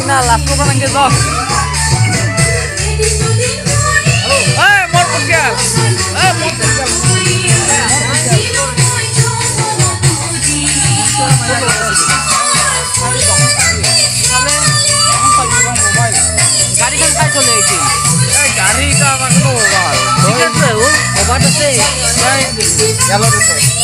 Nah, lasko kan ang gito. Ay, more pagkal. Ay, more pagkal. গাড়ি খান খাই চলে এসেছি। গাড়িটা আমার কোনো মোবাইল। ঠিক আছে, ও মোবাইল আছে। গেল রে।